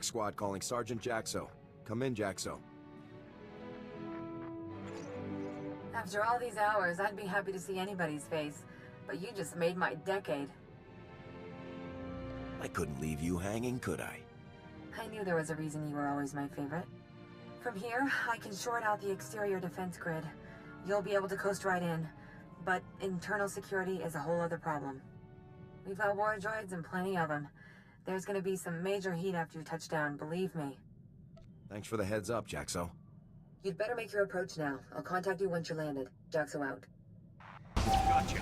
Squad calling Sergeant Jaxo. Come in, Jaxo. After all these hours, I'd be happy to see anybody's face, but you just made my decade. I couldn't leave you hanging, could I? I knew there was a reason you were always my favorite. From here, I can short out the exterior defense grid. You'll be able to coast right in, but internal security is a whole other problem. We've got war droids and plenty of them. There's gonna be some major heat after you touch down, believe me. Thanks for the heads up, Jaxo. You'd better make your approach now. I'll contact you once you're landed. Jaxo out. Gotcha.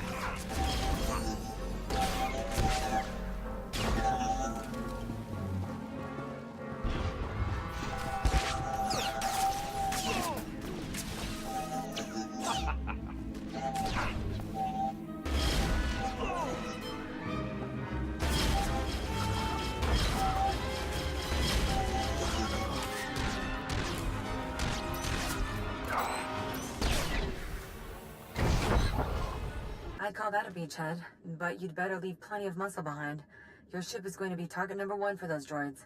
I'd call that a beachhead, but you'd better leave plenty of muscle behind. Your ship is going to be target number 1 for those droids.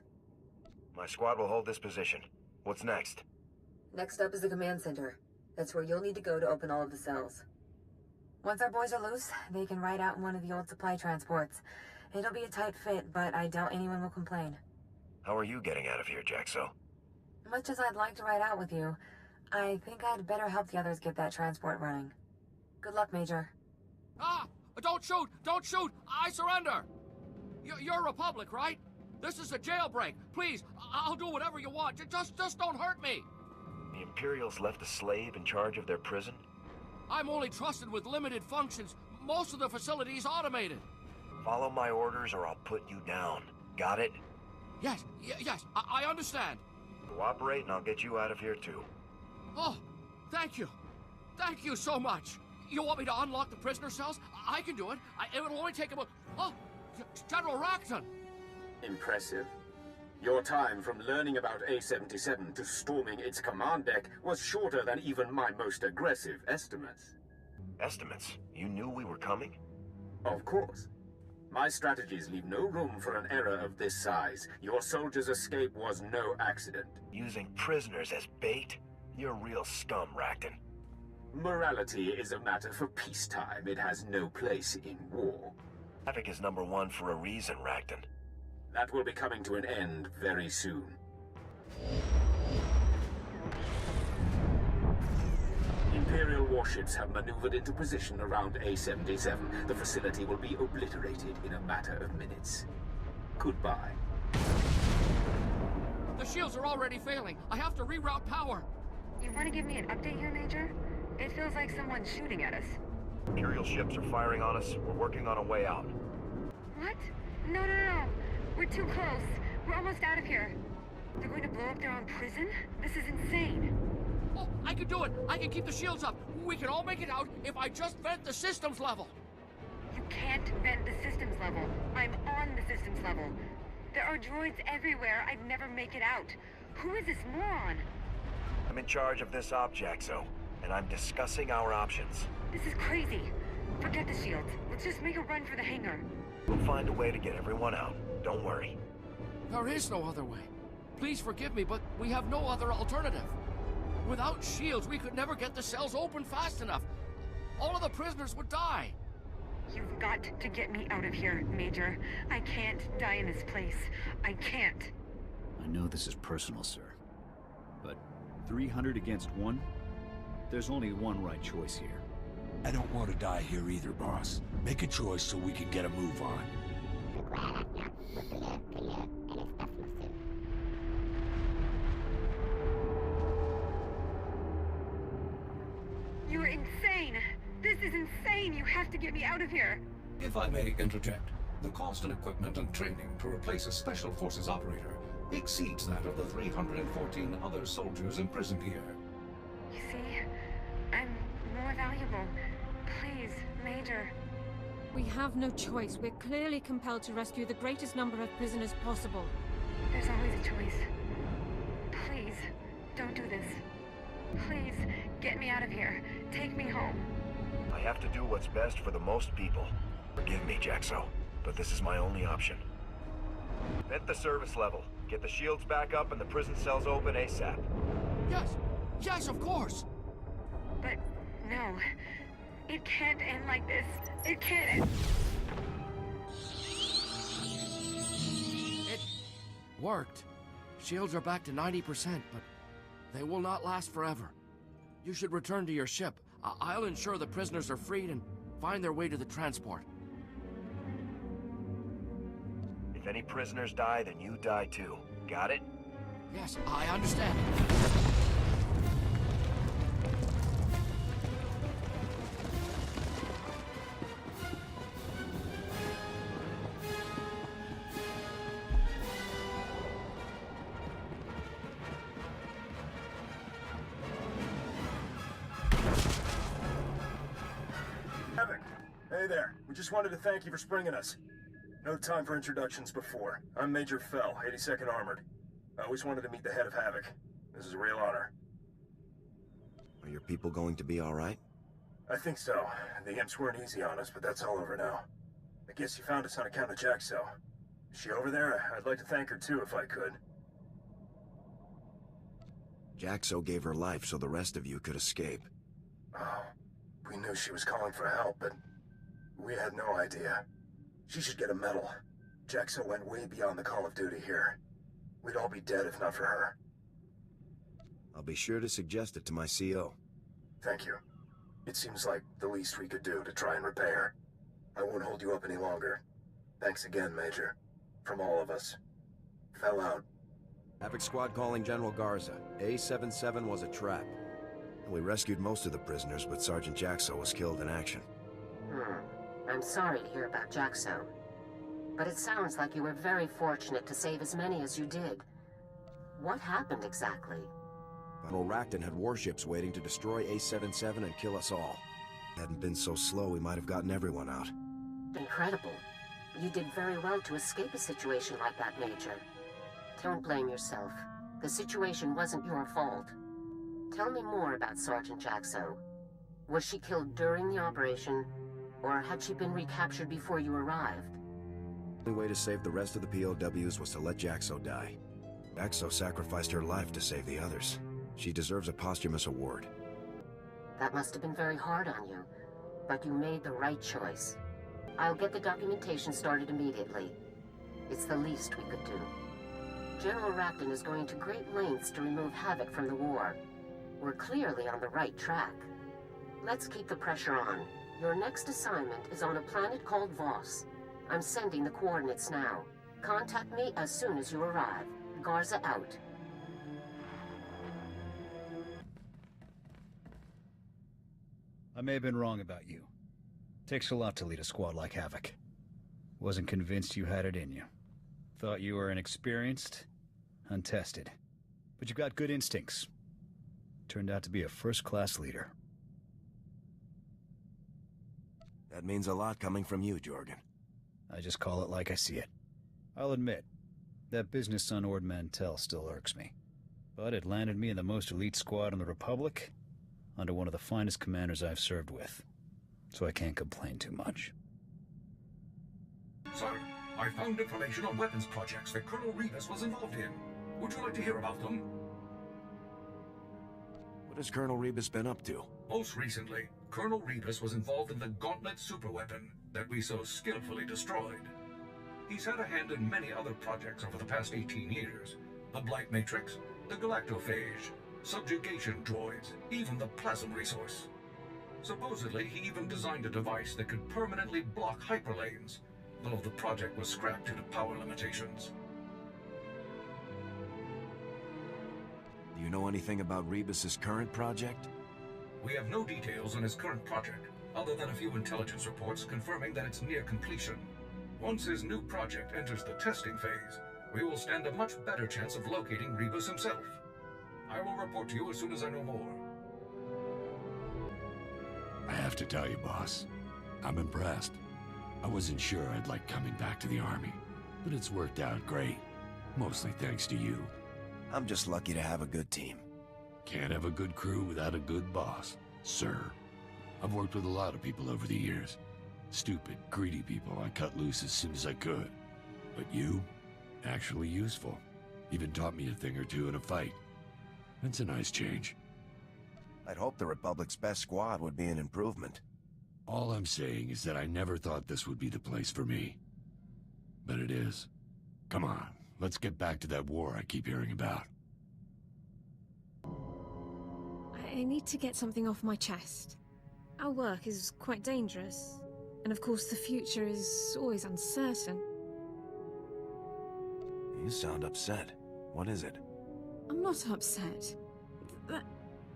My squad will hold this position. What's next? Next up is the command center. That's where you'll need to go to open all of the cells. Once our boys are loose, they can ride out in one of the old supply transports. It'll be a tight fit, but I doubt anyone will complain. How are you getting out of here, Jaxo? Much as I'd like to ride out with you, I think I'd better help the others get that transport running. Good luck, Major. Ah! Don't shoot! Don't shoot! I surrender! You're Republic, right? This is a jailbreak. Please, I'll do whatever you want. Just don't hurt me! The Imperials left a slave in charge of their prison? I'm only trusted with limited functions. Most of the facility's automated. Follow my orders or I'll put you down. Got it? Yes, I understand. Cooperate and I'll get you out of here too. Oh, thank you. Thank you so much. You want me to unlock the prisoner cells? I can do it. It'll only take about... Oh, General Rackton! Impressive. Your time from learning about A-77 to storming its command deck was shorter than even my most aggressive estimates. Estimates? You knew we were coming? Of course. My strategies leave no room for an error of this size. Your soldier's escape was no accident. Using prisoners as bait? You're real scum, Rackton. Morality is a matter for peacetime. It has no place in war. Havoc is number 1 for a reason, Rackton. That will be coming to an end very soon. Imperial warships have maneuvered into position around A-77. The facility will be obliterated in a matter of minutes. Goodbye. The shields are already failing. I have to reroute power. You want to give me an update here, Major? It feels like someone's shooting at us. Imperial ships are firing on us. We're working on a way out. What? No. We're too close. We're almost out of here. They're going to blow up their own prison? This is insane. Oh, I can do it. I can keep the shields up. We can all make it out if I just vent the systems level. You can't vent the systems level. I'm on the systems level. There are droids everywhere. I'd never make it out. Who is this moron? I'm in charge of this op, Jaxo, and I'm discussing our options. This is crazy. Forget the shields. Let's just make a run for the hangar. We'll find a way to get everyone out. Don't worry. There is no other way. Please forgive me, but we have no other alternative. Without shields, we could never get the cells open fast enough. All of the prisoners would die. You've got to get me out of here, Major. I can't die in this place. I can't. I know this is personal, sir. But 300 against 1? There's only one right choice here. I don't want to die here either, boss. Make a choice so we can get a move on. You're insane! This is insane! You have to get me out of here! If I may interject, the cost in equipment and training to replace a Special Forces operator exceeds that of the 314 other soldiers imprisoned here. You see, I'm more valuable. Please, Major. We have no choice. We're clearly compelled to rescue the greatest number of prisoners possible. There's always a choice. Please, don't do this. Please, get me out of here. Take me home. I have to do what's best for the most people. Forgive me, Jaxo, but this is my only option. Vent the service level. Get the shields back up and the prison cells open ASAP. Yes, yes, of course. But no, it can't end like this. It can't. It worked. Shields are back to 90%, but they will not last forever. You should return to your ship. I'll ensure the prisoners are freed and find their way to the transport. If any prisoners die, then you die too. Got it? Yes, I understand. Havoc! Hey there. We just wanted to thank you for springing us. No time for introductions before. I'm Major Fell, 82nd Armored. I always wanted to meet the head of Havoc. This is a real honor. Are your people going to be all right? I think so. The imps weren't easy on us, but that's all over now. I guess you found us on account of Jaxo. Is she over there? I'd like to thank her too, if I could. Jaxo gave her life so the rest of you could escape. Oh, we knew she was calling for help, but we had no idea. She should get a medal. Jaxo went way beyond the call of duty here. We'd all be dead if not for her. I'll be sure to suggest it to my CO. Thank you. It seems like the least we could do to try and repay her. I won't hold you up any longer. Thanks again, Major. From all of us. Fell out. Havoc Squad calling General Garza. A77 was a trap. We rescued most of the prisoners, but Sergeant Jaxo was killed in action. I'm sorry to hear about Jaxo. But it sounds like you were very fortunate to save as many as you did. What happened exactly? Admiral Racton had warships waiting to destroy A77 and kill us all. Hadn't been so slow, we might have gotten everyone out. Incredible. You did very well to escape a situation like that, Major. Don't blame yourself. The situation wasn't your fault. Tell me more about Sergeant Jaxo. Was she killed during the operation, or had she been recaptured before you arrived? The only way to save the rest of the POWs was to let Jaxo die. Jaxo sacrificed her life to save the others. She deserves a posthumous award. That must have been very hard on you, but you made the right choice. I'll get the documentation started immediately. It's the least we could do. General Racton is going to great lengths to remove Havoc from the war. We're clearly on the right track. Let's keep the pressure on. Your next assignment is on a planet called Voss. I'm sending the coordinates now. Contact me as soon as you arrive. Garza out. I may have been wrong about you. Takes a lot to lead a squad like Havoc. Wasn't convinced you had it in you. Thought you were inexperienced, untested. But you've got good instincts. Turned out to be a first-class leader. That means a lot coming from you, Jorgen. I just call it like I see it. I'll admit, that business on Ord Mantell still irks me. But it landed me in the most elite squad in the Republic, under one of the finest commanders I've served with. So I can't complain too much. Sir, I found information on weapons projects that Colonel Rebus was involved in. Would you like to hear about them? What has Colonel Rebus been up to? Most recently, Colonel Rebus was involved in the Gauntlet superweapon that we so skillfully destroyed. He's had a hand in many other projects over the past 18 years. The Blight Matrix, the Galactophage, subjugation droids, even the plasm resource. Supposedly, he even designed a device that could permanently block hyperlanes, though the project was scrapped due to power limitations. Do you know anything about Rebus's current project? We have no details on his current project, other than a few intelligence reports confirming that it's near completion. Once his new project enters the testing phase, we will stand a much better chance of locating Rebus himself. I will report to you as soon as I know more. I have to tell you, boss, I'm impressed. I wasn't sure I'd like coming back to the Army, but it's worked out great. Mostly thanks to you. I'm just lucky to have a good team. Can't have a good crew without a good boss, sir. I've worked with a lot of people over the years. Stupid, greedy people I cut loose as soon as I could. But you, actually useful. Even taught me a thing or two in a fight. It's a nice change. I'd hope the Republic's best squad would be an improvement. All I'm saying is that I never thought this would be the place for me. But it is. Come on, let's get back to that war I keep hearing about. I need to get something off my chest. Our work is quite dangerous, and of course the future is always uncertain. You sound upset. What is it? I'm not upset.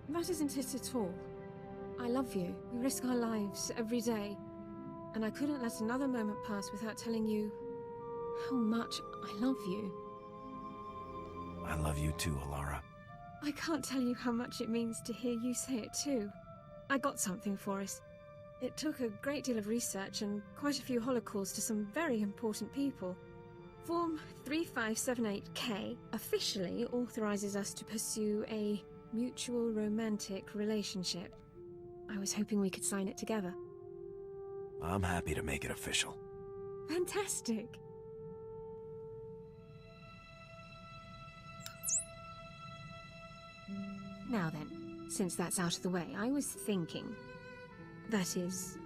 That isn't it at all. I love you. We risk our lives every day, and I couldn't let another moment pass without telling you how much I love you. I love you too, Alara. I can't tell you how much it means to hear you say it too. I got something for us. It took a great deal of research and quite a few holocalls to some very important people. Form 3578K officially authorizes us to pursue a mutual romantic relationship. I was hoping we could sign it together. I'm happy to make it official. Fantastic! Now then, since that's out of the way, I was thinking... That is...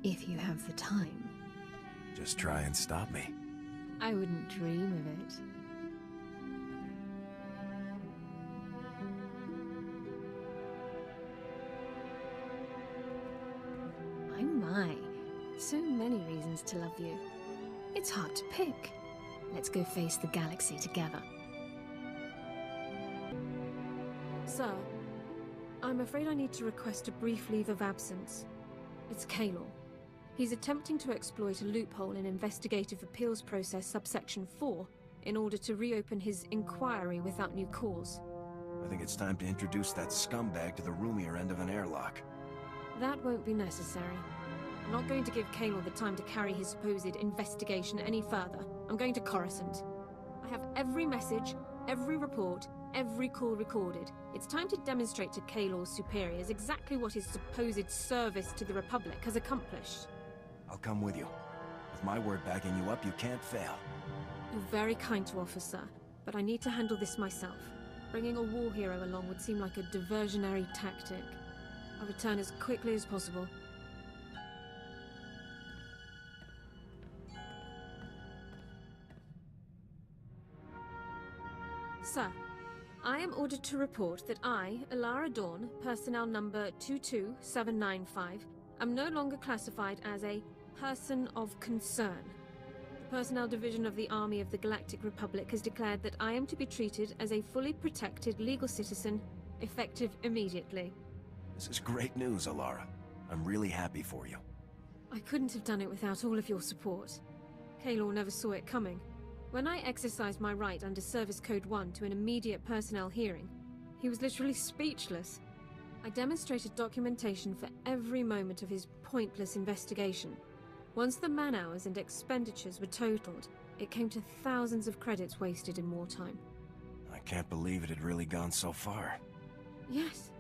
if you have the time. Just try and stop me. I wouldn't dream of it. My, so many reasons to love you. It's hard to pick. Let's go face the galaxy together. Sir, I'm afraid I need to request a brief leave of absence. It's Kaylor. He's attempting to exploit a loophole in Investigative Appeals Process subsection 4 in order to reopen his inquiry without new cause. I think it's time to introduce that scumbag to the roomier end of an airlock. That won't be necessary. I'm not going to give Kaylor the time to carry his supposed investigation any further. I'm going to Coruscant. I have every message, every report, every call recorded. It's time to demonstrate to Kaylor's superiors exactly what his supposed service to the Republic has accomplished. I'll come with you. With my word backing you up, you can't fail. You're very kind to offer, sir, but I need to handle this myself. Bringing a war hero along would seem like a diversionary tactic. I'll return as quickly as possible. Sir, I am ordered to report that I, Alara Dawn, personnel number 22795, am no longer classified as a person of concern. The Personnel Division of the Army of the Galactic Republic has declared that I am to be treated as a fully protected legal citizen, effective immediately. This is great news, Alara. I'm really happy for you. I couldn't have done it without all of your support. Kaylor never saw it coming. When I exercised my right under Service Code 1 to an immediate personnel hearing, he was literally speechless. I demonstrated documentation for every moment of his pointless investigation. Once the man-hours and expenditures were totaled, it came to thousands of credits wasted in wartime. I can't believe it had really gone so far. Yes.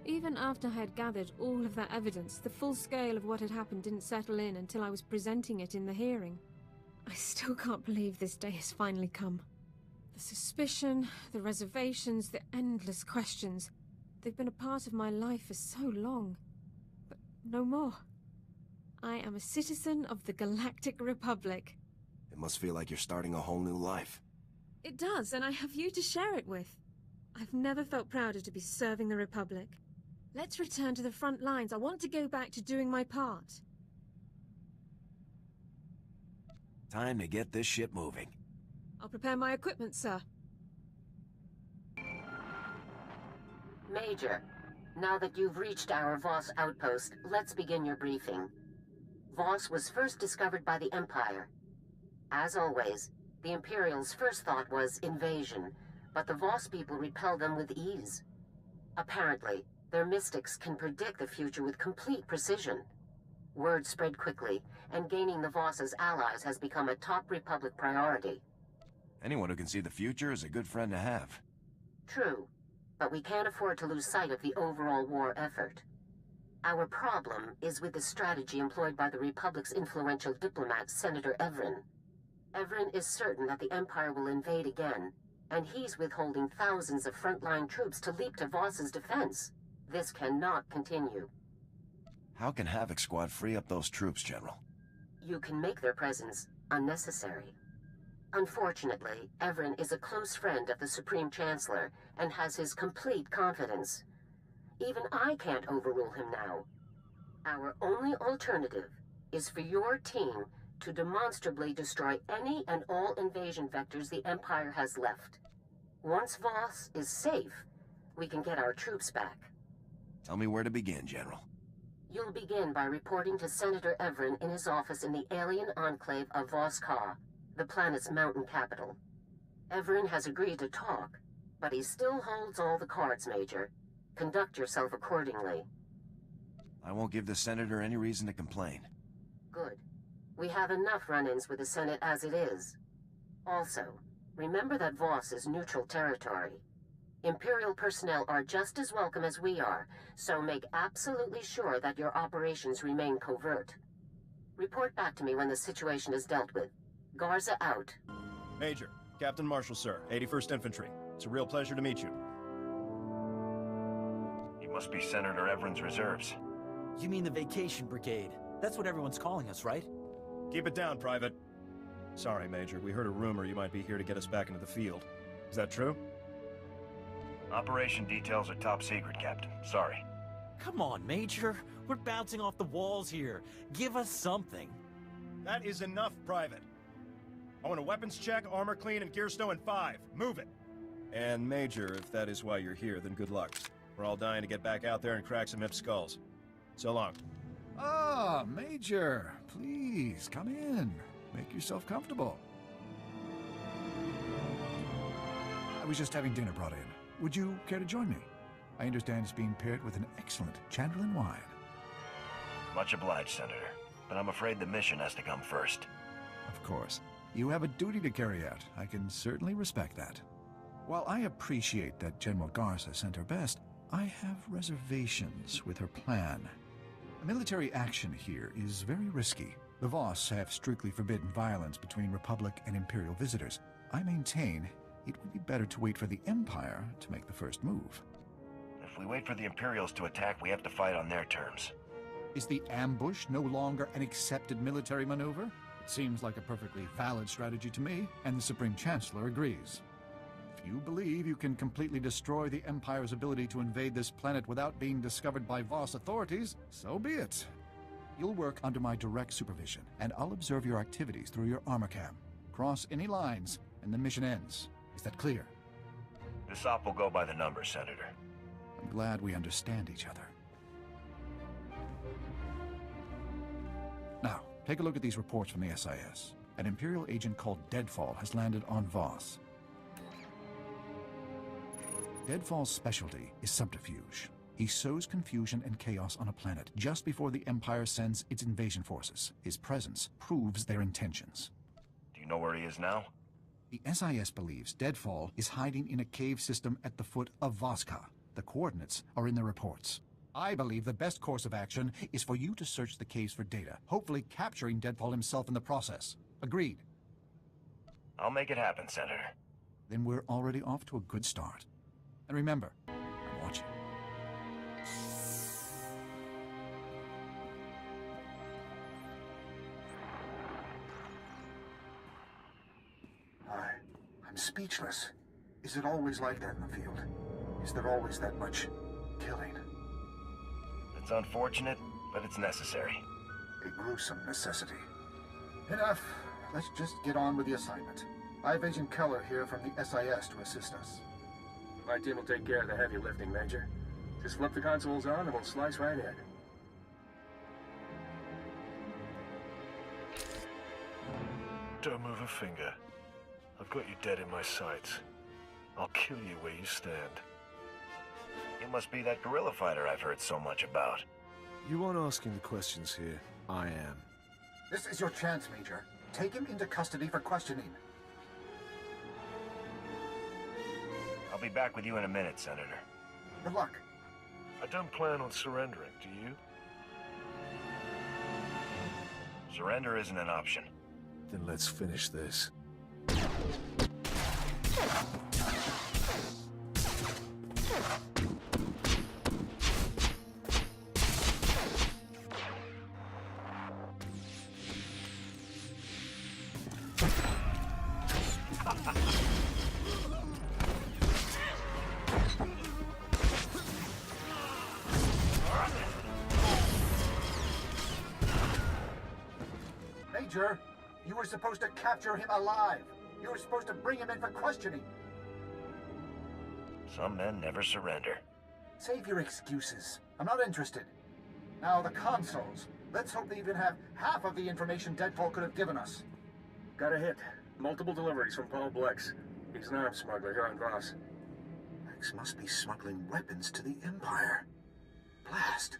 Even after I had gathered all of that evidence, the full scale of what had happened didn't settle in until I was presenting it in the hearing. I still can't believe this day has finally come. The suspicion, the reservations, the endless questions. They've been a part of my life for so long. But no more. I am a citizen of the Galactic Republic. It must feel like you're starting a whole new life. It does, and I have you to share it with. I've never felt prouder to be serving the Republic. Let's return to the front lines. I want to go back to doing my part. Time to get this ship moving. I'll prepare my equipment, sir. Major, now that you've reached our Voss outpost, let's begin your briefing. Voss was first discovered by the Empire. As always, the Imperials' first thought was invasion, but the Voss people repel them with ease. Apparently, their mystics can predict the future with complete precision. Word spread quickly, and gaining the Voss as allies has become a top Republic priority. Anyone who can see the future is a good friend to have. True, but we can't afford to lose sight of the overall war effort. Our problem is with the strategy employed by the Republic's influential diplomat, Senator Everin. Everin is certain that the Empire will invade again, and he's withholding thousands of frontline troops to leap to Voss's defense. This cannot continue. How can Havoc Squad free up those troops, General? You can make their presence unnecessary. Unfortunately, Everin is a close friend of the Supreme Chancellor and has his complete confidence. Even I can't overrule him now. Our only alternative is for your team to demonstrably destroy any and all invasion vectors the Empire has left. Once Voss is safe, we can get our troops back. Tell me where to begin, General. You'll begin by reporting to Senator Everin in his office in the alien enclave of Voss, the planet's mountain capital. Everin has agreed to talk, but he still holds all the cards, Major. Conduct yourself accordingly. I won't give the Senator any reason to complain. Good. We have enough run-ins with the Senate as it is. Also, remember that Voss is neutral territory. Imperial personnel are just as welcome as we are, so make absolutely sure that your operations remain covert. Report back to me when the situation is dealt with. Garza out. Major, Captain Marshall, sir, 81st Infantry. It's a real pleasure to meet you. You must be Senator Everin's reserves. You mean the Vacation Brigade? That's what everyone's calling us, right? Keep it down, Private. Sorry, Major. We heard a rumor you might be here to get us back into the field. Is that true? Operation details are top secret, Captain. Sorry. Come on, Major. We're bouncing off the walls here. Give us something. That is enough, Private. I want a weapons check, armor clean, and gear stow in 5. Move it. And Major, if that is why you're here, then good luck. We're all dying to get back out there and crack some hip skulls. So long. Ah, Major. Please, come in. Make yourself comfortable. I was just having dinner brought in. Would you care to join me? I understand it's being paired with an excellent Chandler's wine. Much obliged, Senator. But I'm afraid the mission has to come first. Of course. You have a duty to carry out. I can certainly respect that. While I appreciate that General Garza sent her best, I have reservations with her plan. Military action here is very risky. The Voss have strictly forbidden violence between Republic and Imperial visitors. I maintain it would be better to wait for the Empire to make the first move. If we wait for the Imperials to attack, we have to fight on their terms. Is the ambush no longer an accepted military maneuver? It seems like a perfectly valid strategy to me, and the Supreme Chancellor agrees. If you believe you can completely destroy the Empire's ability to invade this planet without being discovered by Voss authorities, so be it. You'll work under my direct supervision, and I'll observe your activities through your armor cam. Cross any lines, and the mission ends. Is that clear? This op will go by the numbers, Senator. I'm glad we understand each other. Now, take a look at these reports from the SIS. An Imperial agent called Deadfall has landed on Voss. Deadfall's specialty is subterfuge. He sows confusion and chaos on a planet just before the Empire sends its invasion forces. His presence proves their intentions. Do you know where he is now? The SIS believes Deadfall is hiding in a cave system at the foot of Voska. The coordinates are in the reports. I believe the best course of action is for you to search the caves for data, hopefully capturing Deadfall himself in the process. Agreed? I'll make it happen, Senator. Then we're already off to a good start. And remember, I'm watching. I'm speechless. Is it always like that in the field? Is there always that much killing? It's unfortunate, but it's necessary. A gruesome necessity. Enough. Let's just get on with the assignment. I have Agent Keller here from the SIS to assist us. My team will take care of the heavy lifting, Major. Just flip the consoles on and we'll slice right in. Don't move a finger. I've got you dead in my sights. I'll kill you where you stand. You must be that guerrilla fighter I've heard so much about. You aren't asking the questions here. I am. This is your chance, Major. Take him into custody for questioning. I'll be back with you in a minute, Senator. Good luck. I don't plan on surrendering, do you? Surrender isn't an option. Then let's finish this. Major, you were supposed to capture him alive. You were supposed to bring him in for questioning. Some men never surrender. Save your excuses. I'm not interested. Now, the consoles. Let's hope they even have half of the information Deadfall could have given us. Got a hit. Multiple deliveries from Paul Blex. He's an arms smuggler here on Voss. Blex must be smuggling weapons to the Empire. Blast.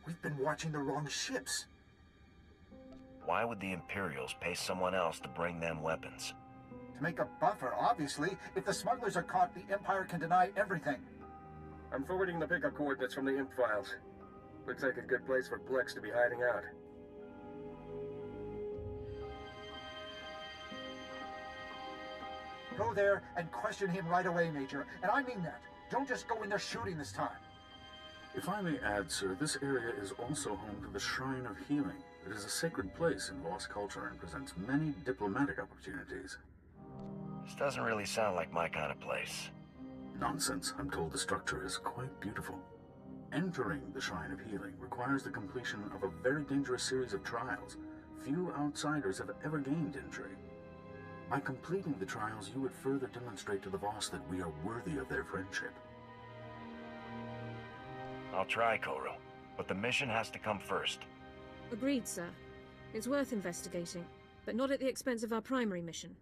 We've been watching the wrong ships. Why would the Imperials pay someone else to bring them weapons? To make a buffer, obviously. If the smugglers are caught, the Empire can deny everything. I'm forwarding the pickup coordinates from the Imp files. Looks like a good place for Blex to be hiding out. Go there and question him right away, Major. And I mean that. Don't just go in there shooting this time. If I may add, sir, this area is also home to the Shrine of Healing. It is a sacred place in Voss culture and presents many diplomatic opportunities. This doesn't really sound like my kind of place. Nonsense. I'm told the structure is quite beautiful. Entering the Shrine of Healing requires the completion of a very dangerous series of trials. Few outsiders have ever gained entry. By completing the trials, you would further demonstrate to the Voss that we are worthy of their friendship. I'll try, Koro, but the mission has to come first. Agreed, sir. It's worth investigating, but not at the expense of our primary mission.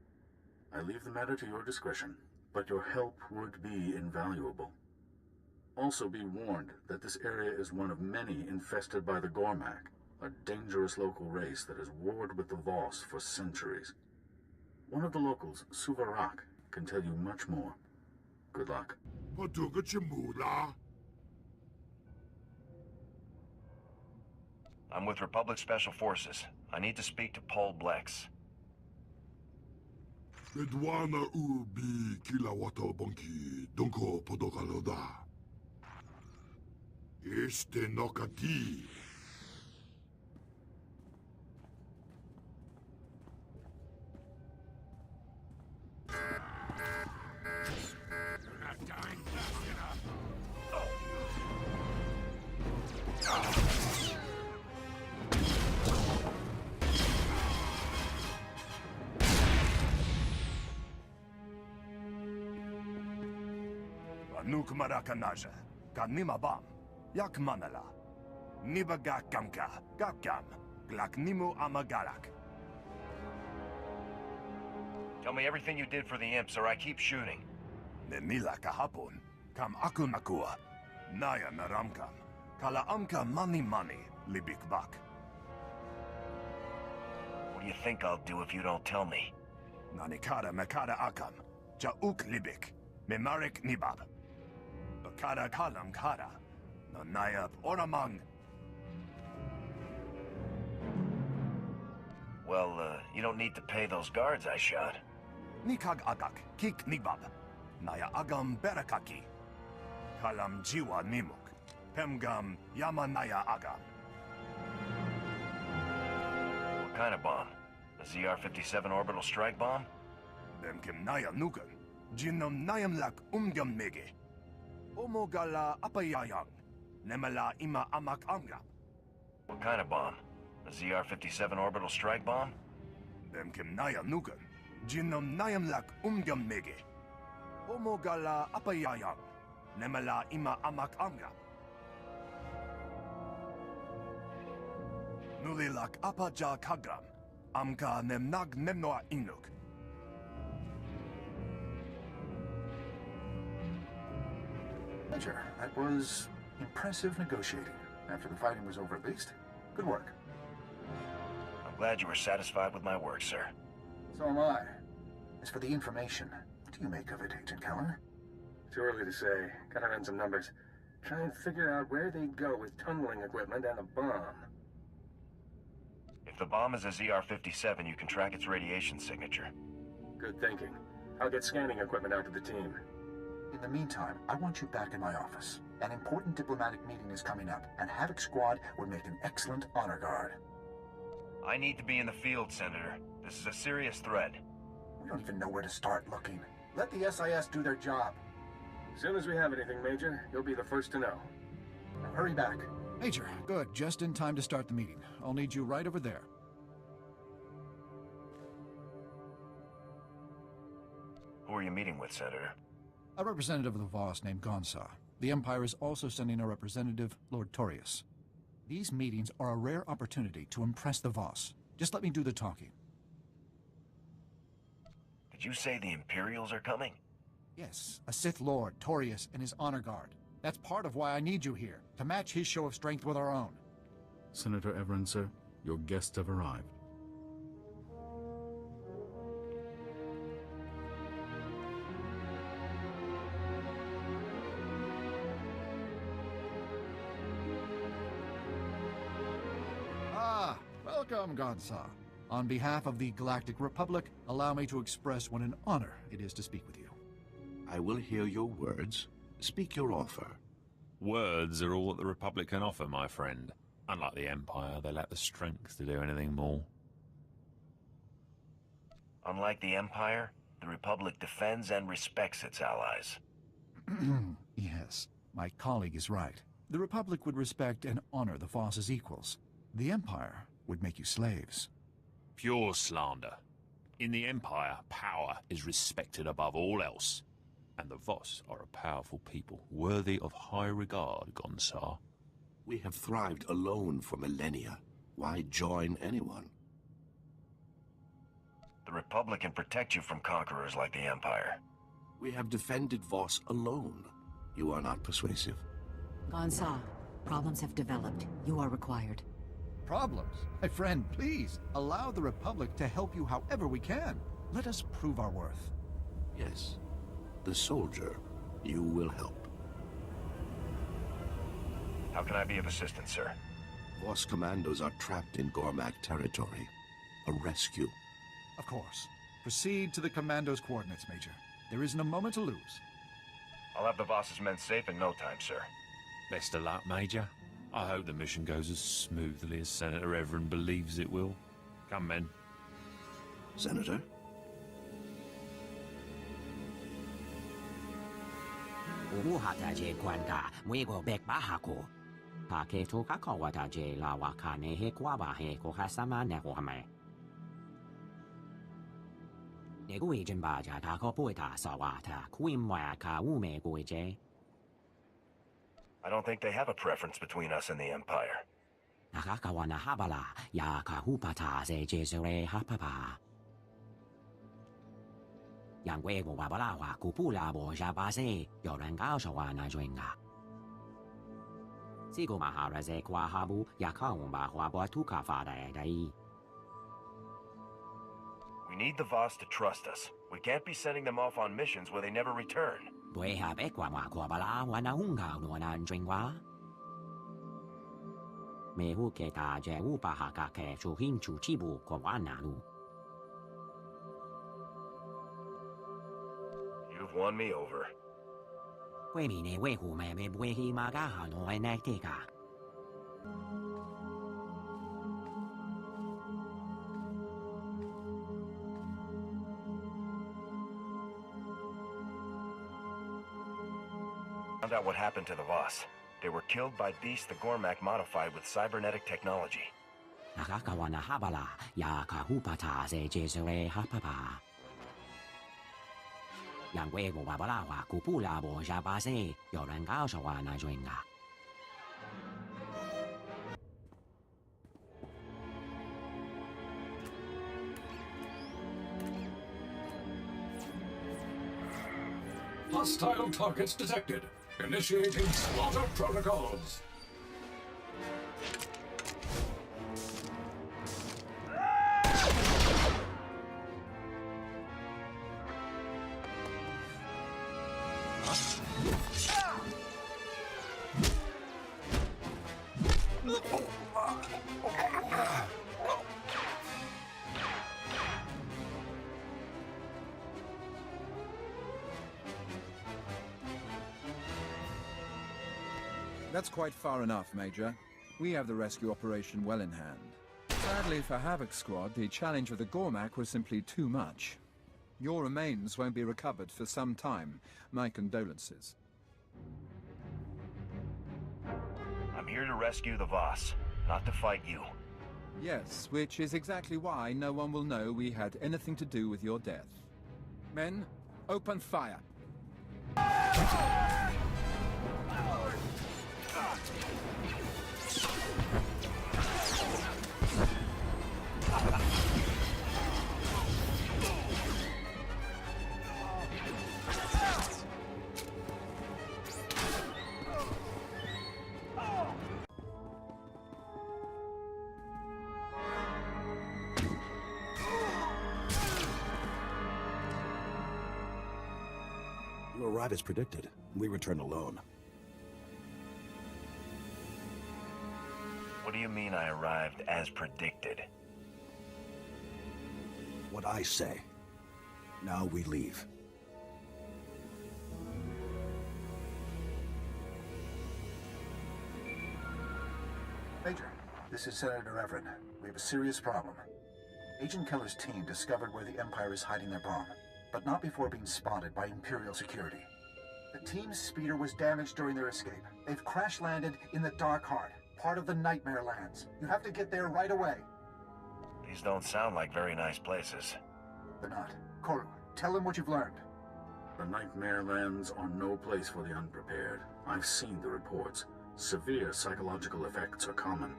I leave the matter to your discretion, but your help would be invaluable. Also be warned that this area is one of many infested by the Gormak, a dangerous local race that has warred with the Voss for centuries. One of the locals, Suvarak, can tell you much more. Good luck. I'm with Republic Special Forces. I need to speak to Paul Blex. Bedwana ubi kilawata bonki donko podokaloda. Este nokati. Nuk marakanaja, kanimabam, yak manala, nibaga kamka, gakam, glaknimu amagalak. Tell me everything you did for the Imps or I keep shooting. Nenila kahapon, kam akunakua, naya naramkam, kala amka mani libikbak. What do you think I'll do if you don't tell me? Nanikara mekara akam, jauk libik, memarik nibab. Bakara kalam kara, nanayab oramang. Well, you don't need to pay those guards I shot. Nikag agak, kik nibab, naya agam berakaki. Kalam jiwa nimuk, pemgam yamanaya agam. What kind of bomb? A ZR-57 orbital strike bomb? Bemkim naya nukan, jinom nayam lak mege. Omogala apayayang, nemala ima amak amgap. What kind of bomb? A ZR-57 orbital strike bomb? Bemkim naya nukan, jinom nayam lak mege. Omogala apayayang, nemala ima amak amgap. Nulilak apaja kagram, amka nemnag nemnoa inuk. Major, that was impressive negotiating. After the fighting was over, at least. Good work. I'm glad you were satisfied with my work, sir. So am I. As for the information, what do you make of it, Agent Keller? Too early to say. Gotta run some numbers. Try and figure out where they'd go with tunneling equipment and a bomb. If If the bomb is a ZR-57, you can track its radiation signature. Good thinking. I'll get scanning equipment out to the team. In the meantime, I want you back in my office. An important diplomatic meeting is coming up, and Havoc Squad would make an excellent honor guard. I need to be in the field, Senator. This is a serious threat. We don't even know where to start looking. Let the SIS do their job. As soon as we have anything, Major, you'll be the first to know. Now hurry back. Major, good. Just in time to start the meeting. I'll need you right over there. Who are you meeting with, Senator? A representative of the Voss named Gonsa. The Empire is also sending a representative, Lord Torius. These meetings are a rare opportunity to impress the Voss. Just let me do the talking. Did you say the Imperials are coming? Yes, a Sith Lord, Torius, and his honor guard. That's part of why I need you here, to match his show of strength with our own. Senator Everin, sir, your guests have arrived. Ah, welcome, Gonsa. On behalf of the Galactic Republic, allow me to express what an honor it is to speak with you. I will hear your words. Speak your offer. Words are all that the Republic can offer, my friend. Unlike the Empire, they lack the strength to do anything more. Unlike the Empire, the Republic defends and respects its allies. Yes, my colleague is right. The Republic would respect and honor the Voss as equals. The Empire would make you slaves. Pure slander. In the Empire, power is respected above all else. And the Voss are a powerful people, worthy of high regard, Gonsar. We have thrived alone for millennia. Why join anyone? The Republic can protect you from conquerors like the Empire. We have defended Voss alone. You are not persuasive. Gonsar, problems have developed. You are required. Problems? My friend, please, allow the Republic to help you however we can. Let us prove our worth. Yes. The soldier, you will help. How can I be of assistance, sir? Voss commandos are trapped in Gormak territory. A rescue. Of course. Proceed to the commando's coordinates, Major. There isn't a moment to lose. I'll have the Voss's men safe in no time, sir. Best of luck, Major. I hope the mission goes as smoothly as Senator Everin believes it will. Come, men. Senator? I don't think they have a preference between us and the Empire. We need the Voss to trust us. We can't be sending them off on missions where they never return. You've won me over. Found out what happened to the Voss. They were killed by beasts the Gormak modified with cybernetic technology. Hostile targets detected. Initiating slaughter protocols. That's quite far enough, Major. We have the rescue operation well in hand. Sadly for Havoc Squad, the challenge of the Gormak was simply too much. Your remains won't be recovered for some time. My condolences. I'm here to rescue the Voss, not to fight you. Yes, which is exactly why no one will know we had anything to do with your death. Men, open fire. You arrive as predicted. We return alone. What do you mean I arrived as predicted? What I say. Now we leave. Major, this is Senator Everett. We have a serious problem. Agent Keller's team discovered where the Empire is hiding their bomb, but not before being spotted by Imperial security. The team's speeder was damaged during their escape. They've crash-landed in the Dark Heart, part of the Nightmare Lands. You have to get there right away. These don't sound like very nice places. They're not. Koru, tell them what you've learned. The Nightmare Lands are no place for the unprepared. I've seen the reports. Severe psychological effects are common.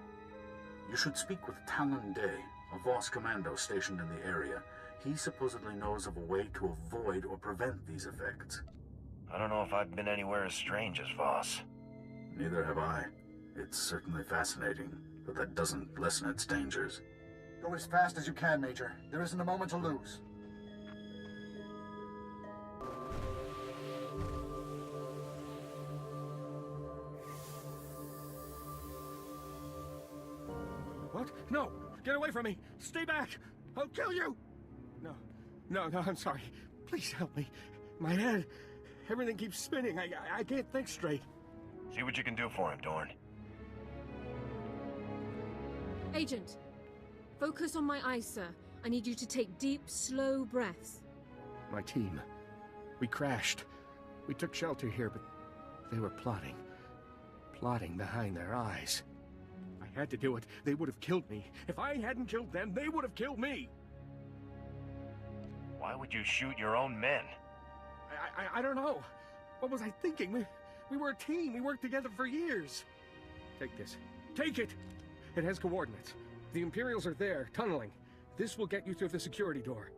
You should speak with Talon Day, a Voss commando stationed in the area. He supposedly knows of a way to avoid or prevent these effects. I don't know if I've been anywhere as strange as Voss. Neither have I. It's certainly fascinating, but that doesn't lessen its dangers. Go as fast as you can, Major. There isn't a moment to lose. What? No! Get away from me! Stay back! I'll kill you! No, I'm sorry. Please help me. My head, everything keeps spinning. I can't think straight. See what you can do for him, Dorn. Agent, focus on my eyes, sir. I need you to take deep, slow breaths. My team. We crashed. We took shelter here, but they were plotting. Plotting behind their eyes. I had to do it. They would have killed me. If I hadn't killed them, they would have killed me. Why would you shoot your own men? I don't know. What was I thinking? We were a team. We worked together for years. Take this. Take it! It has coordinates. The Imperials are there, tunneling. This will get you through the security door.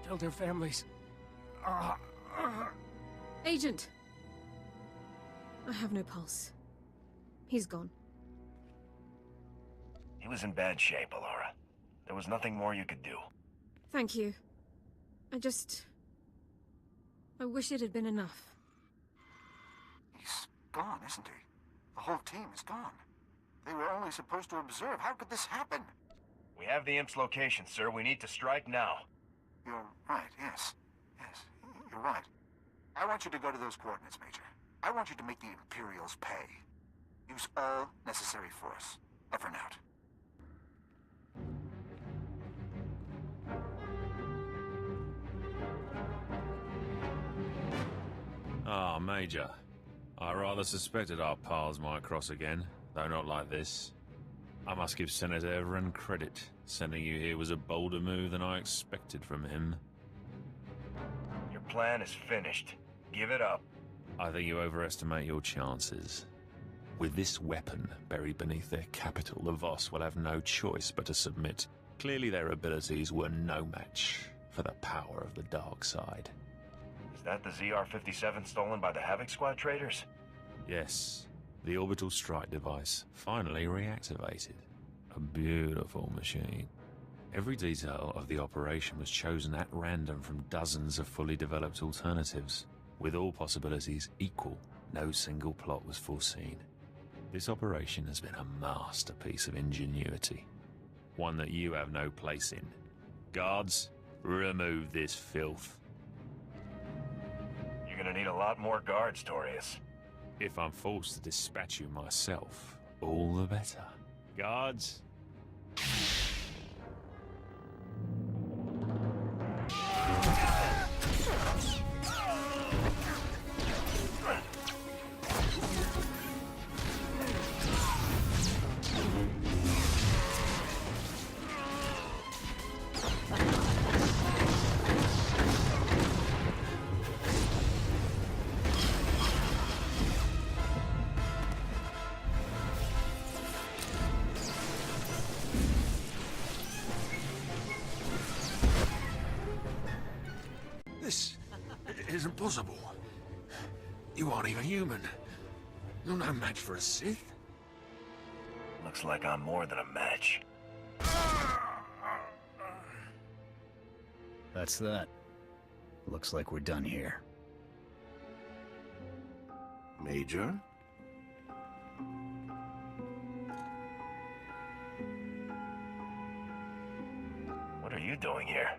Tell their families. Agent! I have no pulse. He's gone. He was in bad shape, Alara. There was nothing more you could do. Thank you. I wish it had been enough. He's gone, isn't he? The whole team is gone. They were only supposed to observe. How could this happen? We have the Imp's location, sir. We need to strike now. You're right, yes. Yes, you're right. I want you to go to those coordinates, Major. I want you to make the Imperials pay. Use all necessary force. Everett out. Ah, Major. I rather suspected our paths might cross again, though not like this. I must give Senator Everett credit. Sending you here was a bolder move than I expected from him. Your plan is finished. Give it up. I think you overestimate your chances. With this weapon buried beneath their capital, the Voss will have no choice but to submit. Clearly their abilities were no match for the power of the dark side. Is that the ZR-57 stolen by the Havoc Squad traders? Yes. The orbital strike device finally reactivated. A beautiful machine. Every detail of the operation was chosen at random from dozens of fully developed alternatives. With all possibilities equal, no single plot was foreseen. This operation has been a masterpiece of ingenuity. One that you have no place in. Guards, remove this filth. You're gonna need a lot more guards, Torius. If I'm forced to dispatch you myself, all the better. Guards? This isn't possible. You aren't even human. You're no match for a Sith. Looks like I'm more than a match. That's that. Looks like we're done here. Major? What are you doing here?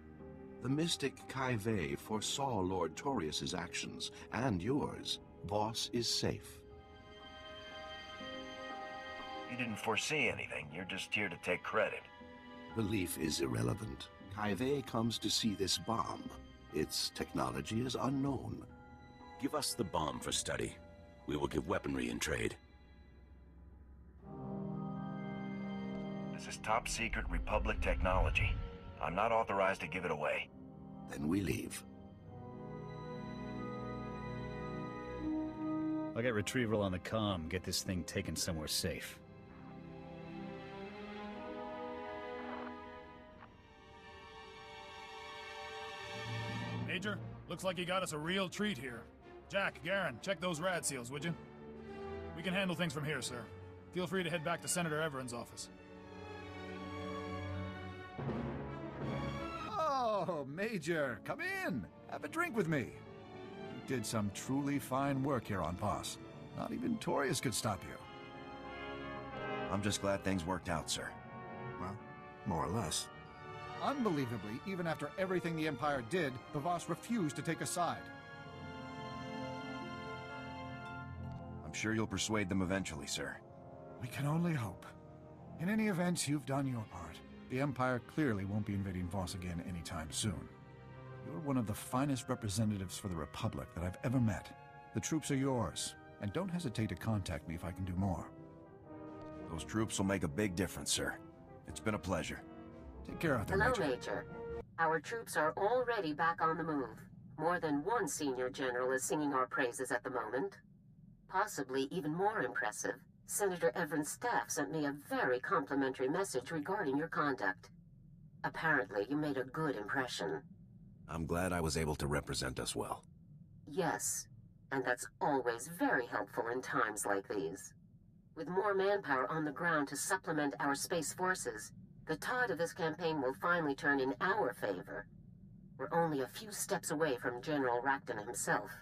The mystic Kai Vey foresaw Lord Torius's actions, and yours. Voss is safe. You didn't foresee anything. You're just here to take credit. Belief is irrelevant. Kai Vey comes to see this bomb. Its technology is unknown. Give us the bomb for study. We will give weaponry in trade. This is top secret Republic technology. I'm not authorized to give it away. Then we leave. I'll get retrieval on the comm, get this thing taken somewhere safe. Major, looks like you got us a real treat here. Jack, Garen, check those rad seals, would you? We can handle things from here, sir. Feel free to head back to Senator Everett's office. Oh, Major, come in. Have a drink with me. You did some truly fine work here on Voss. Not even Torius could stop you. I'm just glad things worked out, sir. Well, more or less. Unbelievably, even after everything the Empire did, the Voss refused to take a side. I'm sure you'll persuade them eventually, sir. We can only hope. In any event, you've done your part. The Empire clearly won't be invading Voss again anytime soon. You're one of the finest representatives for the Republic that I've ever met. The troops are yours, and don't hesitate to contact me if I can do more. Those troops will make a big difference, sir. It's been a pleasure. Take care out there, Hello, Major. Major. Our troops are already back on the move. More than one senior general is singing our praises at the moment. Possibly even more impressive, Senator Everett's staff sent me a very complimentary message regarding your conduct. Apparently, you made a good impression. I'm glad I was able to represent us well. Yes, and that's always very helpful in times like these. With more manpower on the ground to supplement our space forces, the tide of this campaign will finally turn in our favor. We're only a few steps away from General Racton himself.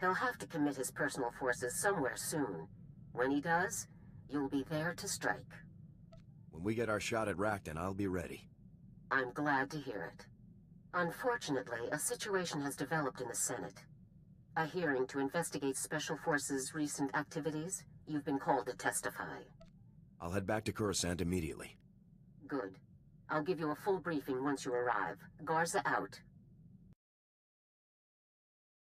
He'll have to commit his personal forces somewhere soon. When he does, you'll be there to strike. When we get our shot at Racton, I'll be ready. I'm glad to hear it. Unfortunately, a situation has developed in the Senate. A hearing to investigate Special Forces' recent activities. You've been called to testify. I'll head back to Coruscant immediately. Good. I'll give you a full briefing once you arrive. Garza out.